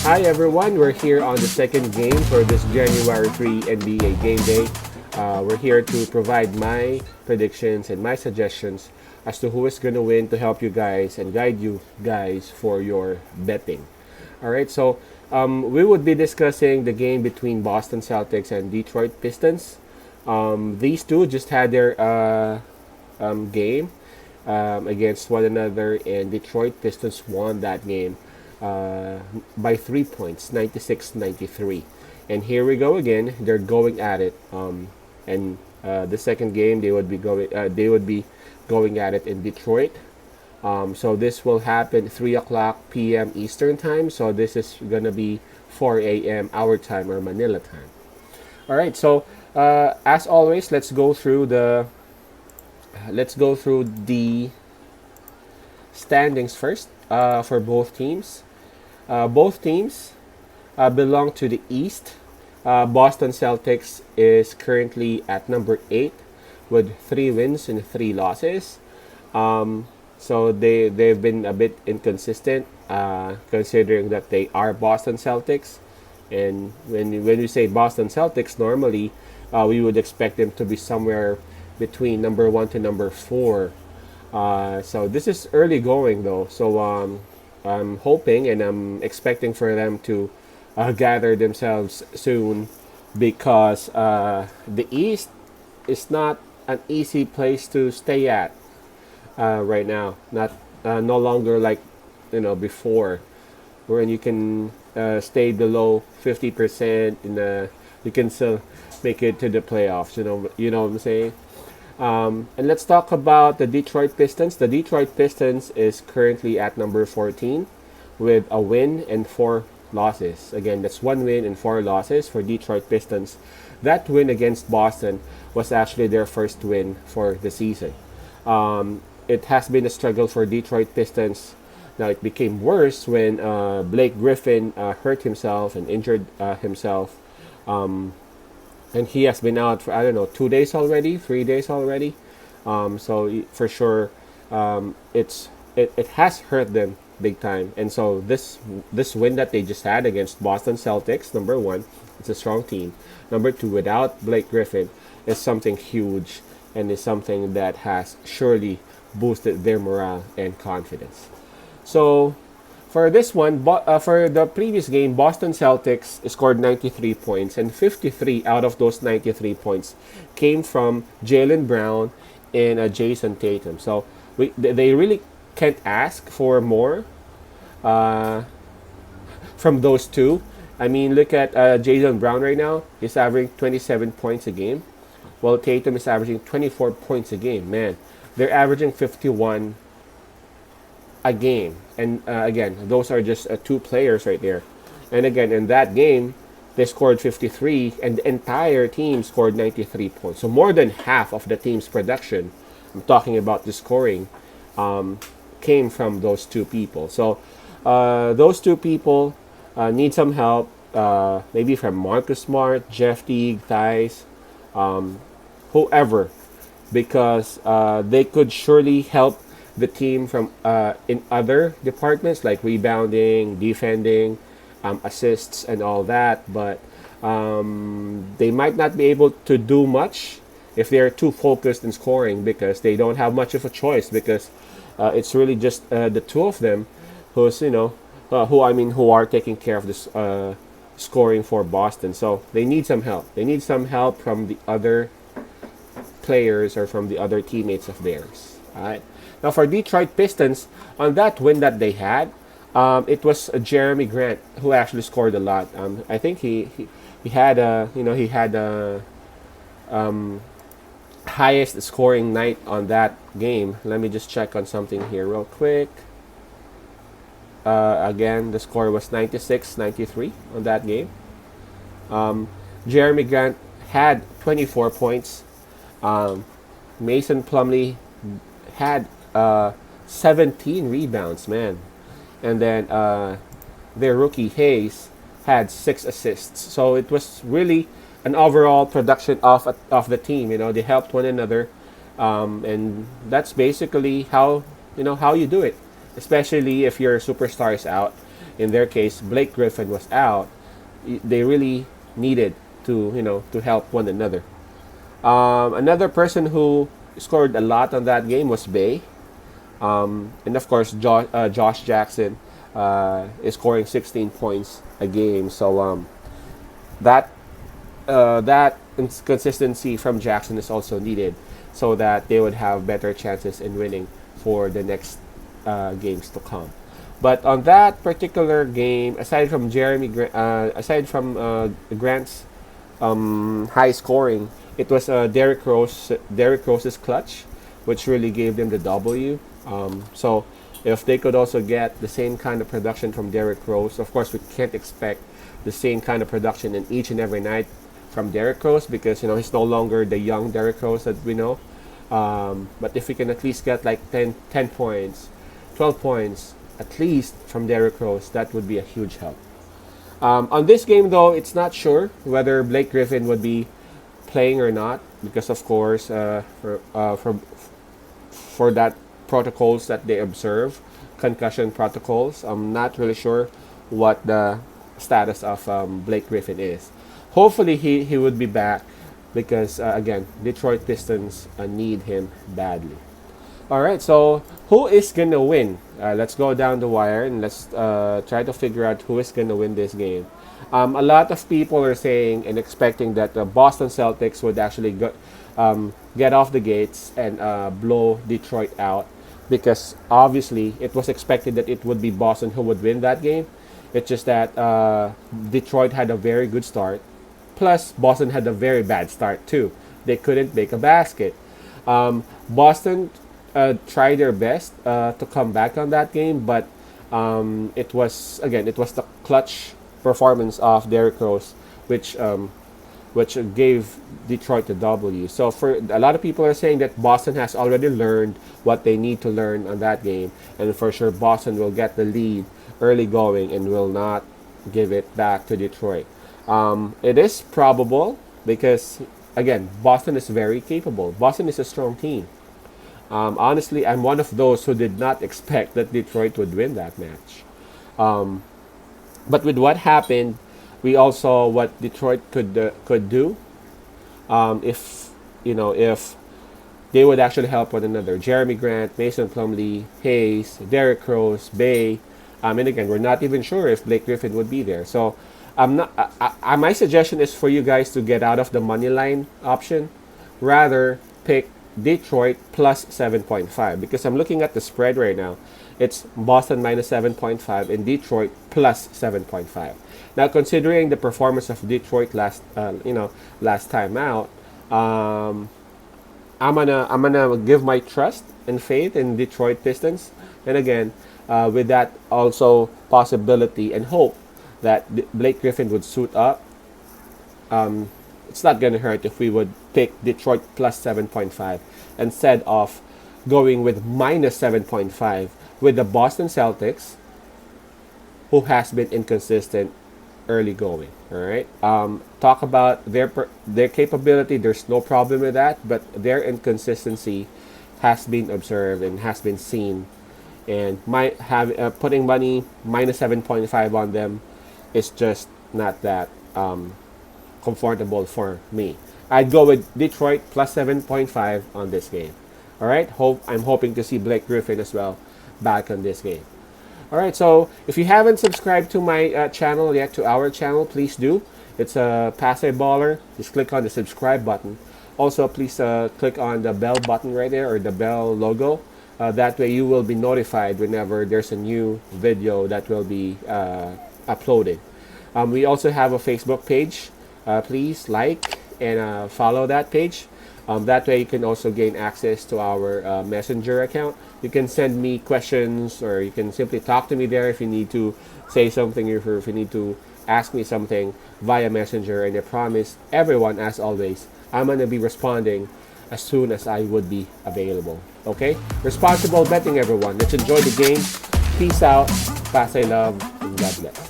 Hi everyone, we're here on the second game for this January 3 NBA Game Day. We're here to provide my predictions and my suggestions as to who is going to win to help you guys and guide you guys for your betting. Alright, so we would be discussing the game between Boston Celtics and Detroit Pistons. These two just had their game against one another, and Detroit Pistons won that game by 3 points, 96-93. And here we go again. They're going at it. And the second game they would be going at it in Detroit. So this will happen 3 o'clock p.m. Eastern time. So this is gonna be 4 a.m. our time or Manila time. All right. So as always, let's go through the standings first for both teams. Both teams belong to the East. Boston Celtics is currently at number 8 with 3 wins and 3 losses. So they've been a bit inconsistent considering that they are Boston Celtics. And when we say Boston Celtics, normally we would expect them to be somewhere between number 1 to number 4. So this is early going though. So I'm hoping and I'm expecting for them to gather themselves soon, because the East is not an easy place to stay at right now. Not no longer like before, wherein you can stay below 50% and you can still make it to the playoffs. You know what I'm saying. And let's talk about the Detroit Pistons. The Detroit Pistons is currently at number 14 with a win and 4 losses. Again, that's 1 win and 4 losses for Detroit Pistons. That win against Boston was actually their first win for the season. It has been a struggle for Detroit Pistons. Now it became worse when Blake Griffin hurt himself and injured himself. And he has been out for, I don't know, 2 days already, 3 days already. So for sure, it has hurt them big time. And so this win that they just had against Boston Celtics, number 1, it's a strong team. Number 2, without Blake Griffin, is something huge and is something that has surely boosted their morale and confidence. So for this one, for the previous game, Boston Celtics scored 93 points, and 53 out of those 93 points came from Jaylen Brown and Jason Tatum. So they really can't ask for more from those two. I mean, look at Jaylen Brown right now. He's averaging 27 points a game, while Tatum is averaging 24 points a game. Man, they're averaging 51 a game. And again, those are just 2 players right there. And again, in that game, they scored 53, and the entire team scored 93 points. So more than half of the team's production, I'm talking about the scoring, came from those 2 people. So those 2 people need some help, maybe from Marcus Smart, Jeff Teague, Thais, whoever, because they could surely help the team from in other departments like rebounding, defending, assists, and all that. But they might not be able to do much if they're too focused in scoring, because they don't have much of a choice, because it's really just the 2 of them who are taking care of this scoring for Boston. So they need some help. They need some help from the other players or from the other teammates of theirs. All right. Now for Detroit Pistons, on that win that they had, it was Jeremy Grant who actually scored a lot. I think he had a highest scoring night on that game. Let me just check on something here real quick. Again, the score was 96-93 on that game. Jeremy Grant had 24 points. Mason Plumlee had 17 rebounds, man. And then their rookie Hayes had 6 assists. So it was really an overall production of the team. They helped one another, and that's basically how you do it. Especially if your superstar is out, in their case, Blake Griffin was out, they really needed to, to help one another. Another person who scored a lot on that game was Bay. And of course, Josh Jackson is scoring 16 points a game. So that consistency from Jackson is also needed so that they would have better chances in winning for the next games to come. But on that particular game, aside from Grant's high scoring, it was Derrick Rose's clutch, which really gave them the W. So if they could also get the same kind of production from Derrick Rose, of course we can't expect the same kind of production in each and every night from Derrick Rose because he's no longer the young Derrick Rose that we know. But if we can at least get like 10 points, 12 points at least from Derrick Rose, that would be a huge help. On this game though, it's not sure whether Blake Griffin would be playing or not because of course for that protocols that they observe, concussion protocols. I'm not really sure what the status of Blake Griffin is. Hopefully he would be back because again, Detroit Pistons need him badly. All right, so who is gonna win? Let's go down the wire and let's try to figure out who is gonna win this game. A lot of people are saying and expecting that the Boston Celtics would actually get off the gates and blow Detroit out because obviously it was expected that it would be Boston who would win that game. It's just that Detroit had a very good start. Plus, Boston had a very bad start too. They couldn't make a basket. Boston tried their best to come back on that game, but it was the clutch performance of Derrick Rose, which gave Detroit the W. So for a lot of people are saying that Boston has already learned what they need to learn on that game, and for sure Boston will get the lead early going and will not give it back to Detroit. It is probable because again, Boston is very capable. Boston is a strong team. Honestly, I'm one of those who did not expect that Detroit would win that match. But with what happened, we all saw what Detroit could do if they would actually help one another. Jeremy Grant, Mason Plumlee, Hayes, Derrick Rose, Bay, and again, we're not even sure if Blake Griffin would be there. So, my suggestion is for you guys to get out of the money line option, rather pick Detroit plus 7.5 because I'm looking at the spread right now. It's Boston minus 7.5 and Detroit plus 7.5. Now, considering the performance of Detroit last time out, I'm gonna give my trust and faith in Detroit Pistons, and again, with that also possibility and hope that Blake Griffin would suit up. It's not gonna hurt if we would pick Detroit plus 7.5 instead of going with minus 7.5 with the Boston Celtics, who has been inconsistent early going. All right. Talk about their capability. There's no problem with that, but their inconsistency has been observed and has been seen. And putting money minus 7.5 on them is just not that comfortable for me. I'd go with Detroit plus 7.5 on this game. All right. I'm hoping to see Blake Griffin as well back on this game. All right. So if you haven't subscribed to my channel yet, to our channel, please do. It's a Passe Baller. Just click on the subscribe button. Also, please click on the bell button right there, or the bell logo. That way you will be notified whenever there's a new video that will be uploaded. We also have a Facebook page. Please like and follow that page. That way you can also gain access to our messenger account. You can send me questions, or you can simply talk to me there if you need to say something, or if you need to ask me something via messenger. And I promise everyone, as always, I'm going to be responding as soon as I would be available. Okay? Responsible betting, everyone. Let's enjoy the game. Peace out. Pass I love. And God bless.